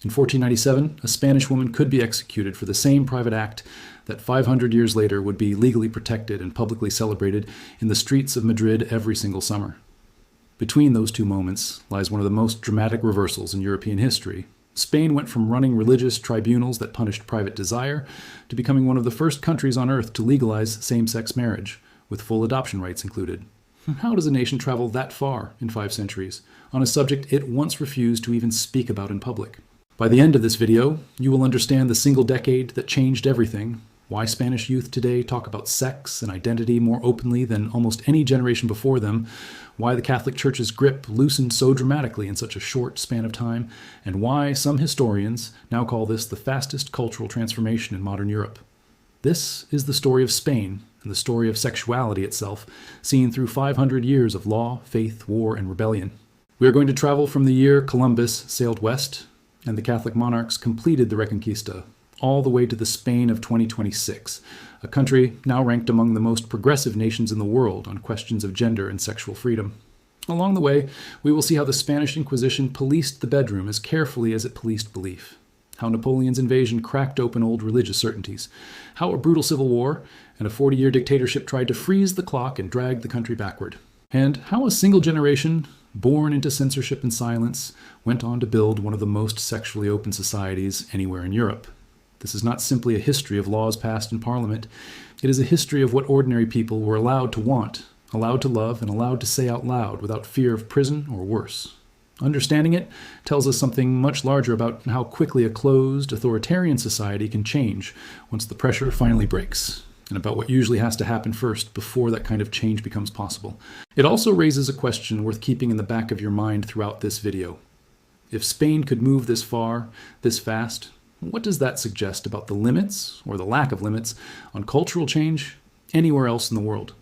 In 1497, a Spanish woman could be executed for the same private act that 500 years later would be legally protected and publicly celebrated in the streets of Madrid every single summer. Between those two moments lies one of the most dramatic reversals in European history. Spain went from running religious tribunals that punished private desire to becoming one of the first countries on earth to legalize same-sex marriage, with full adoption rights included. How does a nation travel that far in 5 centuries on a subject it once refused to even speak about in public? By the end of this video, you will understand the single decade that changed everything, why Spanish youth today talk about sex and identity more openly than almost any generation before them, why the Catholic Church's grip loosened so dramatically in such a short span of time, and why some historians now call this the fastest cultural transformation in modern Europe. This is the story of Spain and the story of sexuality itself, seen through 500 years of law, faith, war, and rebellion. We are going to travel from the year Columbus sailed west and the Catholic monarchs completed the Reconquista, all the way to the Spain of 2026, a country now ranked among the most progressive nations in the world on questions of gender and sexual freedom. Along the way, we will see how the Spanish Inquisition policed the bedroom as carefully as it policed belief, how Napoleon's invasion cracked open old religious certainties, how a brutal civil war and a 40-year dictatorship tried to freeze the clock and drag the country backward, and how a single generation, born into censorship and silence, went on to build one of the most sexually open societies anywhere in Europe. This is not simply a history of laws passed in Parliament. It is a history of what ordinary people were allowed to want, allowed to love, and allowed to say out loud without fear of prison or worse. Understanding it tells us something much larger about how quickly a closed, authoritarian society can change once the pressure finally breaks, and about what usually has to happen first before that kind of change becomes possible. It also raises a question worth keeping in the back of your mind throughout this video. If Spain could move this far, this fast, what does that suggest about the limits, or the lack of limits, on cultural change anywhere else in the world?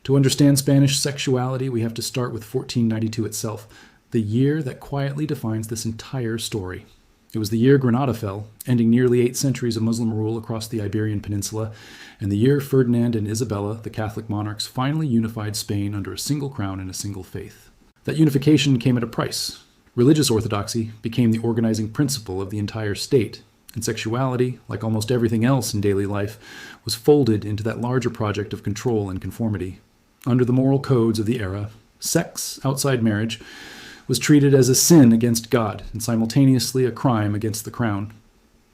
To understand Spanish sexuality, we have to start with 1492 itself, the year that quietly defines this entire story. It was the year Granada fell, ending nearly 8 centuries of Muslim rule across the Iberian Peninsula, and the year Ferdinand and Isabella, the Catholic monarchs, finally unified Spain under a single crown and a single faith. That unification came at a price. Religious orthodoxy became the organizing principle of the entire state, and sexuality, like almost everything else in daily life, was folded into that larger project of control and conformity. Under the moral codes of the era, sex outside marriage was treated as a sin against God and simultaneously a crime against the crown.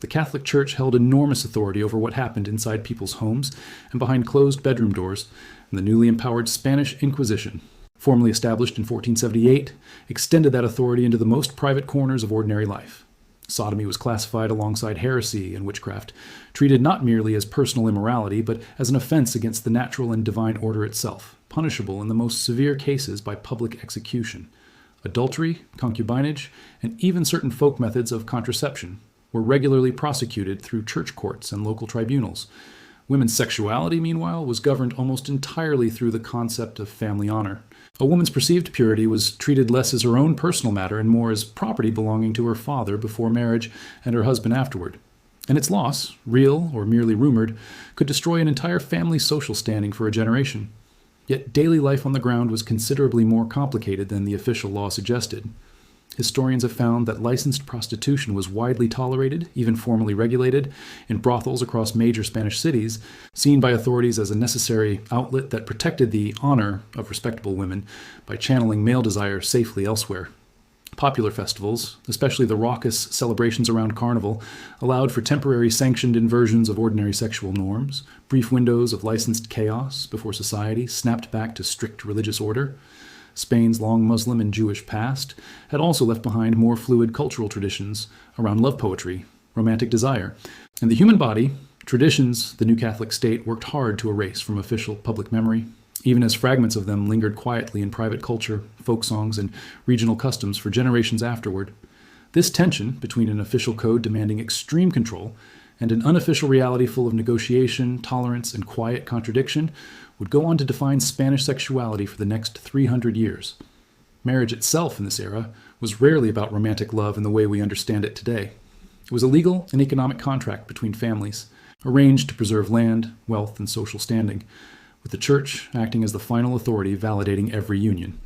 The Catholic Church held enormous authority over what happened inside people's homes and behind closed bedroom doors, and the newly empowered Spanish Inquisition, formally established in 1478, extended that authority into the most private corners of ordinary life. Sodomy was classified alongside heresy and witchcraft, treated not merely as personal immorality, but as an offense against the natural and divine order itself, punishable in the most severe cases by public execution. Adultery, concubinage, and even certain folk methods of contraception were regularly prosecuted through church courts and local tribunals. Women's sexuality, meanwhile, was governed almost entirely through the concept of family honor. A woman's perceived purity was treated less as her own personal matter and more as property belonging to her father before marriage and her husband afterward. And its loss, real or merely rumored, could destroy an entire family's social standing for a generation. Yet daily life on the ground was considerably more complicated than the official law suggested. Historians have found that licensed prostitution was widely tolerated, even formally regulated, in brothels across major Spanish cities, seen by authorities as a necessary outlet that protected the honor of respectable women by channeling male desire safely elsewhere. Popular festivals, especially the raucous celebrations around Carnival, allowed for temporary sanctioned inversions of ordinary sexual norms, brief windows of licensed chaos before society snapped back to strict religious order. Spain's long Muslim and Jewish past had also left behind more fluid cultural traditions around love poetry, romantic desire, and the human body, traditions the new Catholic state worked hard to erase from official public memory, even as fragments of them lingered quietly in private culture, folk songs, and regional customs for generations afterward. This tension between an official code demanding extreme control and an unofficial reality full of negotiation, tolerance, and quiet contradiction would go on to define Spanish sexuality for the next 300 years. Marriage itself in this era was rarely about romantic love in the way we understand it today. It was a legal and economic contract between families, arranged to preserve land, wealth, and social standing, with the Church acting as the final authority validating every union.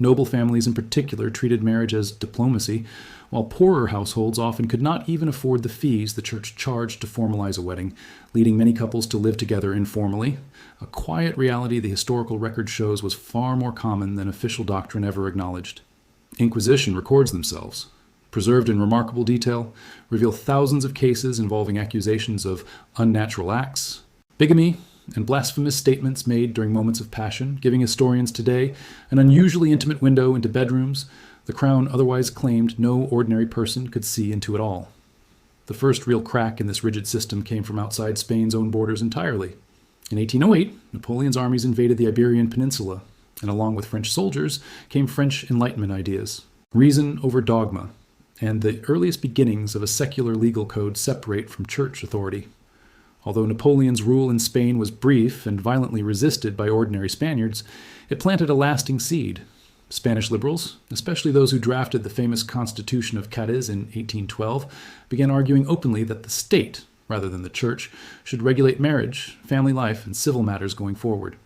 Noble families in particular treated marriage as diplomacy, while poorer households often could not even afford the fees the church charged to formalize a wedding, leading many couples to live together informally, a quiet reality the historical record shows was far more common than official doctrine ever acknowledged. Inquisition records themselves, preserved in remarkable detail, reveal thousands of cases involving accusations of unnatural acts, bigamy, and blasphemous statements made during moments of passion, giving historians today an unusually intimate window into bedrooms the Crown otherwise claimed no ordinary person could see into at all. The first real crack in this rigid system came from outside Spain's own borders entirely. In 1808, Napoleon's armies invaded the Iberian Peninsula, and along with French soldiers came French Enlightenment ideas, reason over dogma, and the earliest beginnings of a secular legal code separate from church authority. Although Napoleon's rule in Spain was brief and violently resisted by ordinary Spaniards, it planted a lasting seed. Spanish liberals, especially those who drafted the famous Constitution of Cádiz in 1812, began arguing openly that the state, rather than the church, should regulate marriage, family life, and civil matters going forward.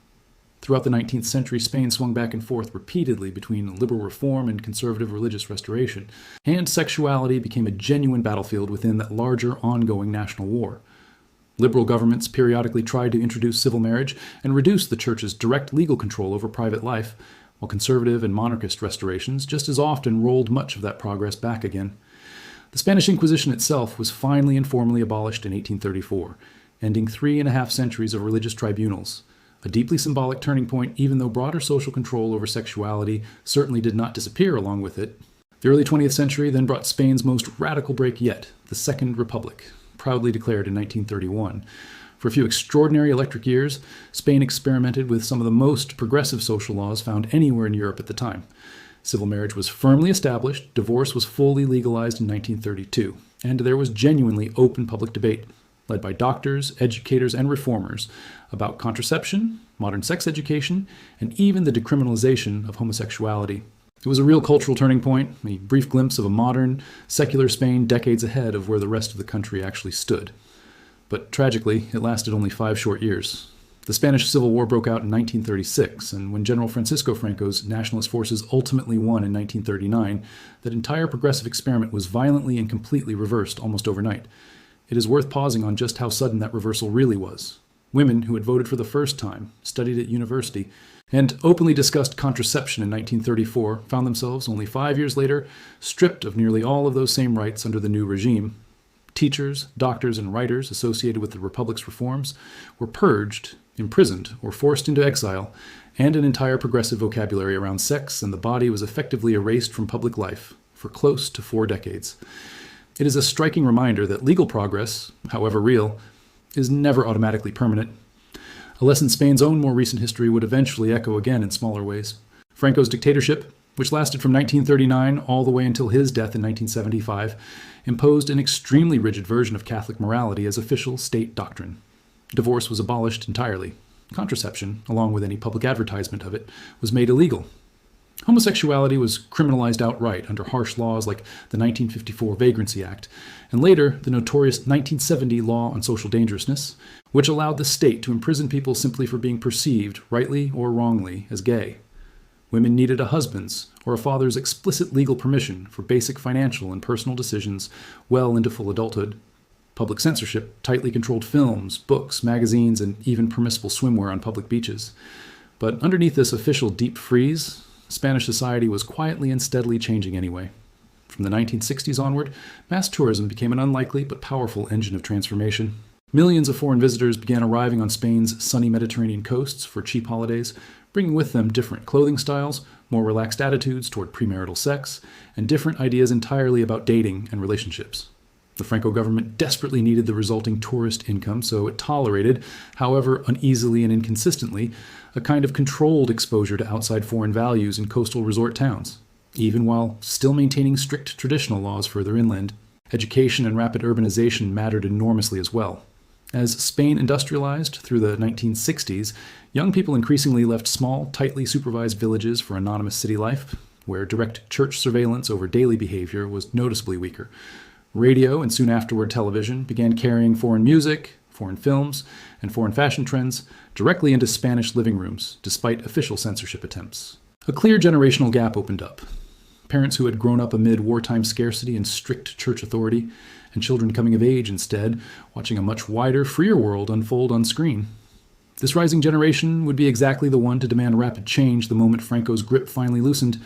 Throughout the 19th century, Spain swung back and forth repeatedly between liberal reform and conservative religious restoration, and sexuality became a genuine battlefield within that larger, ongoing national war. Liberal governments periodically tried to introduce civil marriage and reduce the church's direct legal control over private life, while conservative and monarchist restorations just as often rolled much of that progress back again. The Spanish Inquisition itself was finally and formally abolished in 1834, ending 3.5 centuries of religious tribunals, a deeply symbolic turning point even though broader social control over sexuality certainly did not disappear along with it. The early 20th century then brought Spain's most radical break yet, the Second Republic, proudly declared in 1931. For a few extraordinary electric years, Spain experimented with some of the most progressive social laws found anywhere in Europe at the time. Civil marriage was firmly established, divorce was fully legalized in 1932, and there was genuinely open public debate, led by doctors, educators, and reformers, about contraception, modern sex education, and even the decriminalization of homosexuality. It was a real cultural turning point, a brief glimpse of a modern, secular Spain decades ahead of where the rest of the country actually stood. But tragically, it lasted only 5 short years. The Spanish Civil War broke out in 1936, and when General Francisco Franco's nationalist forces ultimately won in 1939, that entire progressive experiment was violently and completely reversed almost overnight. It is worth pausing on just how sudden that reversal really was. Women who had voted for the first time, studied at university, and openly discussed contraception in 1934 found themselves, only 5 years later, stripped of nearly all of those same rights under the new regime. Teachers, doctors, and writers associated with the Republic's reforms were purged, imprisoned, or forced into exile, and an entire progressive vocabulary around sex and the body was effectively erased from public life for close to 4 decades. It is a striking reminder that legal progress, however real, is never automatically permanent. A lesson Spain's own more recent history would eventually echo again in smaller ways. Franco's dictatorship, which lasted from 1939 all the way until his death in 1975, imposed an extremely rigid version of Catholic morality as official state doctrine. Divorce was abolished entirely. Contraception, along with any public advertisement of it, was made illegal. Homosexuality was criminalized outright under harsh laws like the 1954 Vagrancy Act, and later the notorious 1970 Law on Social Dangerousness, which allowed the state to imprison people simply for being perceived, rightly or wrongly, as gay. Women needed a husband's or a father's explicit legal permission for basic financial and personal decisions well into full adulthood. Public censorship tightly controlled films, books, magazines, and even permissible swimwear on public beaches. But underneath this official deep freeze, Spanish society was quietly and steadily changing anyway. From the 1960s onward, mass tourism became an unlikely but powerful engine of transformation. Millions of foreign visitors began arriving on Spain's sunny Mediterranean coasts for cheap holidays, bringing with them different clothing styles, more relaxed attitudes toward premarital sex, and different ideas entirely about dating and relationships. The Franco government desperately needed the resulting tourist income, so it tolerated, however uneasily and inconsistently, a kind of controlled exposure to outside foreign values in coastal resort towns, even while still maintaining strict traditional laws further inland. Education and rapid urbanization mattered enormously as well. As Spain industrialized through the 1960s, young people increasingly left small, tightly supervised villages for anonymous city life, where direct church surveillance over daily behavior was noticeably weaker. Radio, and soon afterward television, began carrying foreign music, foreign films, and foreign fashion trends directly into Spanish living rooms, despite official censorship attempts. A clear generational gap opened up. Parents who had grown up amid wartime scarcity and strict church authority, and children coming of age instead, watching a much wider, freer world unfold on screen. This rising generation would be exactly the one to demand rapid change the moment Franco's grip finally loosened,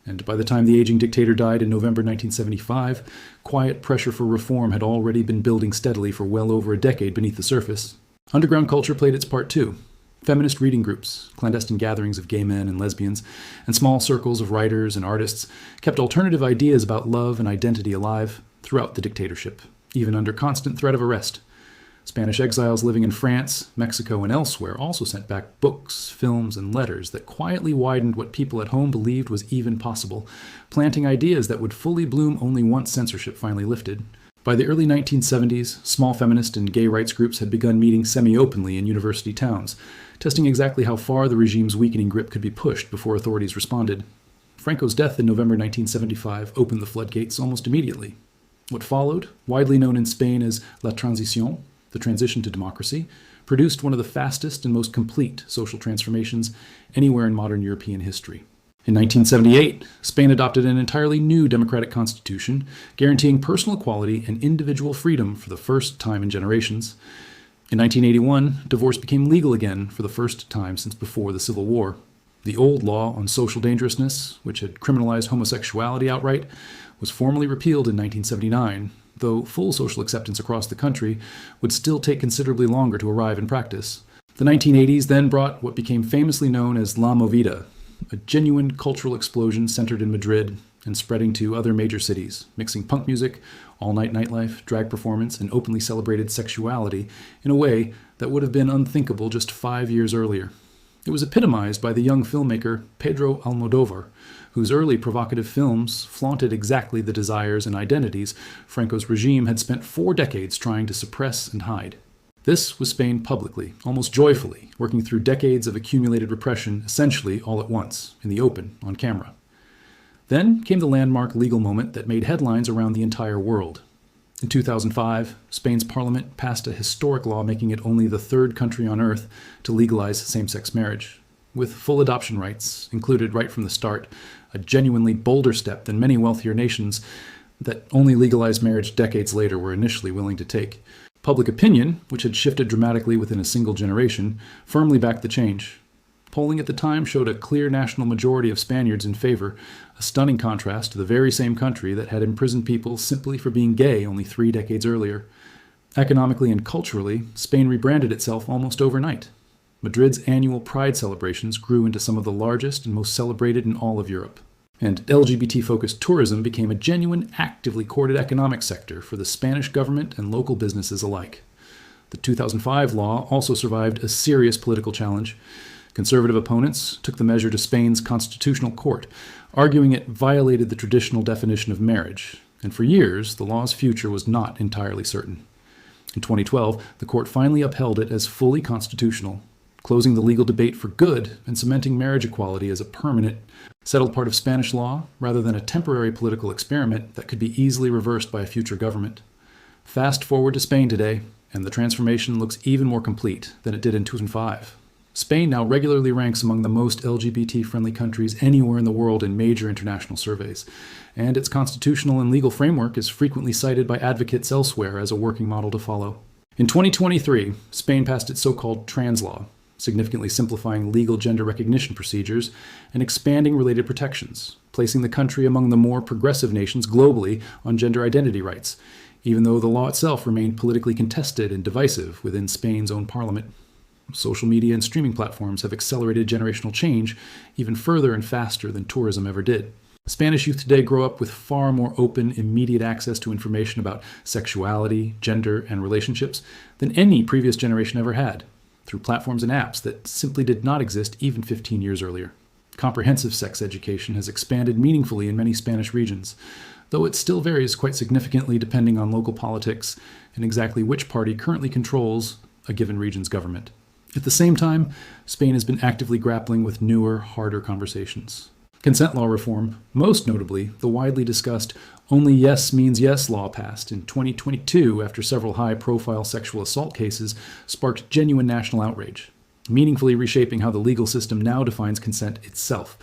and by the time the aging dictator died in November 1975, quiet pressure for reform had already been building steadily for well over a decade beneath the surface. Underground culture played its part too. Feminist reading groups, clandestine gatherings of gay men and lesbians, and small circles of writers and artists kept alternative ideas about love and identity alive throughout the dictatorship, even under constant threat of arrest. Spanish exiles living in France, Mexico, and elsewhere also sent back books, films, and letters that quietly widened what people at home believed was even possible, planting ideas that would fully bloom only once censorship finally lifted. By the early 1970s, small feminist and gay rights groups had begun meeting semi-openly in university towns, testing exactly how far the regime's weakening grip could be pushed before authorities responded. Franco's death in November 1975 opened the floodgates almost immediately. What followed, widely known in Spain as La Transición, the transition to democracy, produced one of the fastest and most complete social transformations anywhere in modern European history. In 1978, Spain adopted an entirely new democratic constitution, guaranteeing personal equality and individual freedom for the first time in generations. In 1981, divorce became legal again for the first time since before the Civil War. The old law on social dangerousness, which had criminalized homosexuality outright, was formally repealed in 1979, though full social acceptance across the country would still take considerably longer to arrive in practice. The 1980s then brought what became famously known as La Movida, a genuine cultural explosion centered in Madrid and spreading to other major cities, mixing punk music, all-night nightlife, drag performance, and openly celebrated sexuality in a way that would have been unthinkable just 5 years earlier. It was epitomized by the young filmmaker Pedro Almodóvar, whose early provocative films flaunted exactly the desires and identities Franco's regime had spent 4 decades trying to suppress and hide. This was Spain publicly, almost joyfully, working through decades of accumulated repression essentially all at once, in the open, on camera. Then came the landmark legal moment that made headlines around the entire world. In 2005, Spain's parliament passed a historic law making it only the third country on earth to legalize same-sex marriage, with full adoption rights included right from the start, a genuinely bolder step than many wealthier nations that only legalized marriage decades later were initially willing to take. Public opinion, which had shifted dramatically within a single generation, firmly backed the change. Polling at the time showed a clear national majority of Spaniards in favor, a stunning contrast to the very same country that had imprisoned people simply for being gay only 3 decades earlier. Economically and culturally, Spain rebranded itself almost overnight. Madrid's annual Pride celebrations grew into some of the largest and most celebrated in all of Europe. And LGBT-focused tourism became a genuine, actively courted economic sector for the Spanish government and local businesses alike. The 2005 law also survived a serious political challenge. Conservative opponents took the measure to Spain's constitutional court, arguing it violated the traditional definition of marriage, and for years the law's future was not entirely certain. In 2012, the court finally upheld it as fully constitutional, closing the legal debate for good and cementing marriage equality as a permanent, settled part of Spanish law rather than a temporary political experiment that could be easily reversed by a future government. Fast forward to Spain today, and the transformation looks even more complete than it did in 2005. Spain now regularly ranks among the most LGBT-friendly countries anywhere in the world in major international surveys, and its constitutional and legal framework is frequently cited by advocates elsewhere as a working model to follow. In 2023, Spain passed its so-called trans law, significantly simplifying legal gender recognition procedures and expanding related protections, placing the country among the more progressive nations globally on gender identity rights, even though the law itself remained politically contested and divisive within Spain's own parliament. Social media and streaming platforms have accelerated generational change even further and faster than tourism ever did. Spanish youth today grow up with far more open, immediate access to information about sexuality, gender, and relationships than any previous generation ever had, through platforms and apps that simply did not exist even 15 years earlier. Comprehensive sex education has expanded meaningfully in many Spanish regions, though it still varies quite significantly depending on local politics and exactly which party currently controls a given region's government. At the same time, Spain has been actively grappling with newer, harder conversations. Consent law reform, most notably the widely discussed Only Yes Means Yes law passed in 2022 after several high-profile sexual assault cases sparked genuine national outrage, meaningfully reshaping how the legal system now defines consent itself,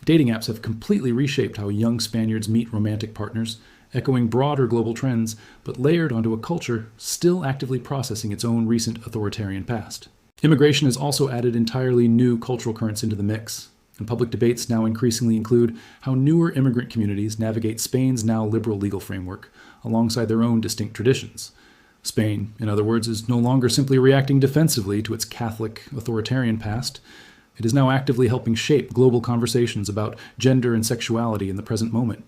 Dating apps have completely reshaped how young Spaniards meet romantic partners, echoing broader global trends, but layered onto a culture still actively processing its own recent authoritarian past. Immigration has also added entirely new cultural currents into the mix, and public debates now increasingly include how newer immigrant communities navigate Spain's now liberal legal framework, alongside their own distinct traditions. Spain, in other words, is no longer simply reacting defensively to its Catholic authoritarian past. It is now actively helping shape global conversations about gender and sexuality in the present moment.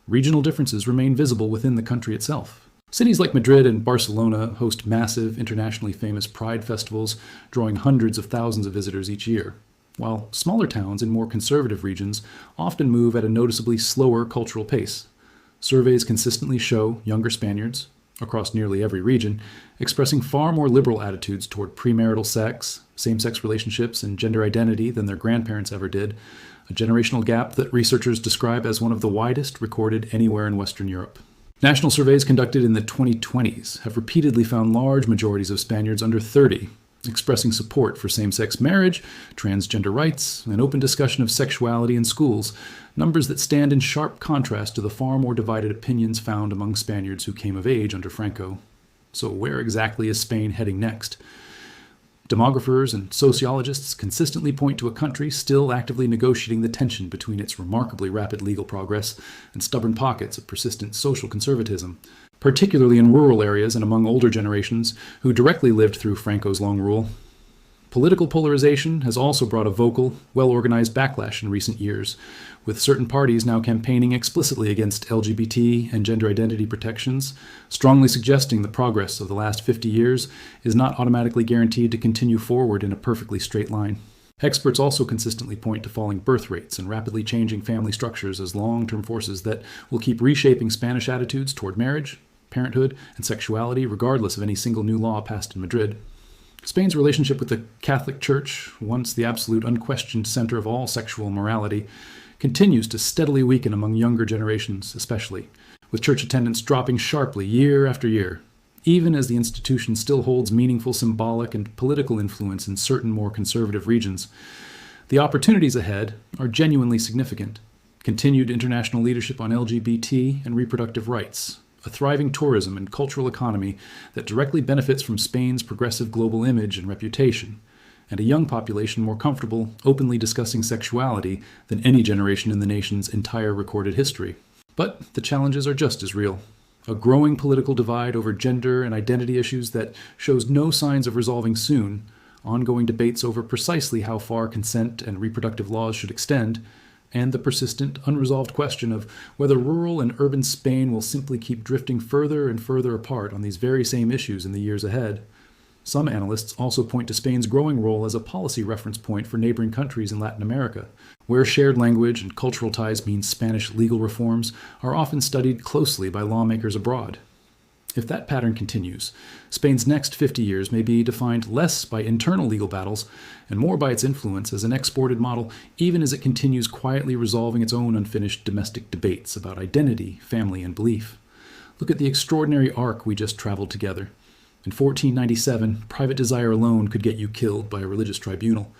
Regional differences remain visible within the country itself. Cities like Madrid and Barcelona host massive, internationally famous pride festivals, drawing hundreds of thousands of visitors each year, while smaller towns in more conservative regions often move at a noticeably slower cultural pace. Surveys consistently show younger Spaniards, across nearly every region, expressing far more liberal attitudes toward premarital sex, same-sex relationships, and gender identity than their grandparents ever did, a generational gap that researchers describe as one of the widest recorded anywhere in Western Europe. National surveys conducted in the 2020s have repeatedly found large majorities of Spaniards under 30 expressing support for same-sex marriage, transgender rights, and open discussion of sexuality in schools, numbers that stand in sharp contrast to the far more divided opinions found among Spaniards who came of age under Franco. So where exactly is Spain heading next? Demographers and sociologists consistently point to a country still actively negotiating the tension between its remarkably rapid legal progress and stubborn pockets of persistent social conservatism, particularly in rural areas and among older generations who directly lived through Franco's long rule. Political polarization has also brought a vocal, well-organized backlash in recent years, with certain parties now campaigning explicitly against LGBT and gender identity protections, strongly suggesting the progress of the last 50 years is not automatically guaranteed to continue forward in a perfectly straight line. Experts also consistently point to falling birth rates and rapidly changing family structures as long-term forces that will keep reshaping Spanish attitudes toward marriage, parenthood, and sexuality regardless of any single new law passed in Madrid. Spain's relationship with the Catholic Church, once the absolute unquestioned center of all sexual morality, continues to steadily weaken among younger generations especially, with church attendance dropping sharply year after year, even as the institution still holds meaningful symbolic and political influence in certain more conservative regions. The opportunities ahead are genuinely significant. Continued international leadership on LGBT and reproductive rights, a thriving tourism and cultural economy that directly benefits from Spain's progressive global image and reputation, and a young population more comfortable openly discussing sexuality than any generation in the nation's entire recorded history. But the challenges are just as real. A growing political divide over gender and identity issues that shows no signs of resolving soon, ongoing debates over precisely how far consent and reproductive laws should extend, and the persistent, unresolved question of whether rural and urban Spain will simply keep drifting further and further apart on these very same issues in the years ahead. Some analysts also point to Spain's growing role as a policy reference point for neighboring countries in Latin America, where shared language and cultural ties mean Spanish legal reforms are often studied closely by lawmakers abroad. If that pattern continues, Spain's next 50 years may be defined less by internal legal battles and more by its influence as an exported model, even as it continues quietly resolving its own unfinished domestic debates about identity, family, and belief. Look at the extraordinary arc we just traveled together. In 1497, private desire alone could get you killed by a religious tribunal.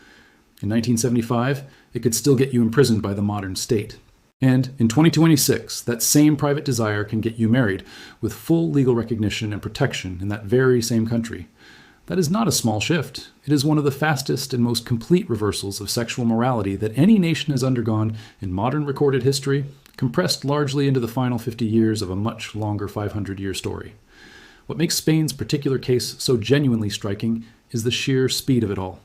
In 1975, it could still get you imprisoned by the modern state. And in 2026, that same private desire can get you married with full legal recognition and protection in that very same country. That is not a small shift. It is one of the fastest and most complete reversals of sexual morality that any nation has undergone in modern recorded history, compressed largely into the final 50 years of a much longer 500-year story. What makes Spain's particular case so genuinely striking is the sheer speed of it all.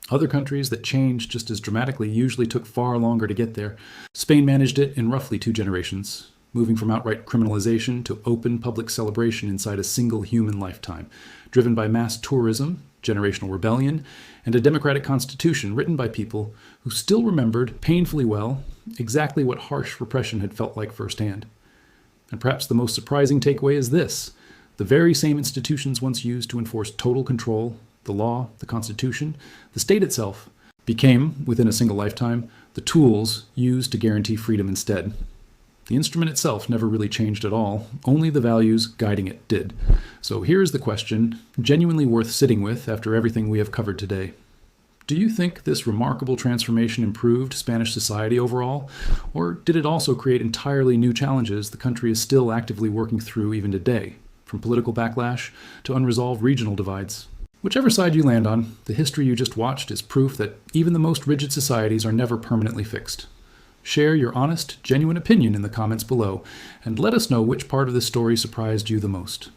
Other countries that changed just as dramatically usually took far longer to get there. Spain managed it in roughly 2 generations, moving from outright criminalization to open public celebration inside a single human lifetime, driven by mass tourism, generational rebellion, and a democratic constitution written by people who still remembered painfully well exactly what harsh repression had felt like firsthand. And perhaps the most surprising takeaway is this: the very same institutions once used to enforce total control, the law, the Constitution, the state itself, became, within a single lifetime, the tools used to guarantee freedom instead. The instrument itself never really changed at all, only the values guiding it did. So here's the question, genuinely worth sitting with after everything we have covered today. Do you think this remarkable transformation improved Spanish society overall, or did it also create entirely new challenges the country is still actively working through even today, from political backlash to unresolved regional divides? Whichever side you land on, the history you just watched is proof that even the most rigid societies are never permanently fixed. Share your honest, genuine opinion in the comments below, and let us know which part of this story surprised you the most.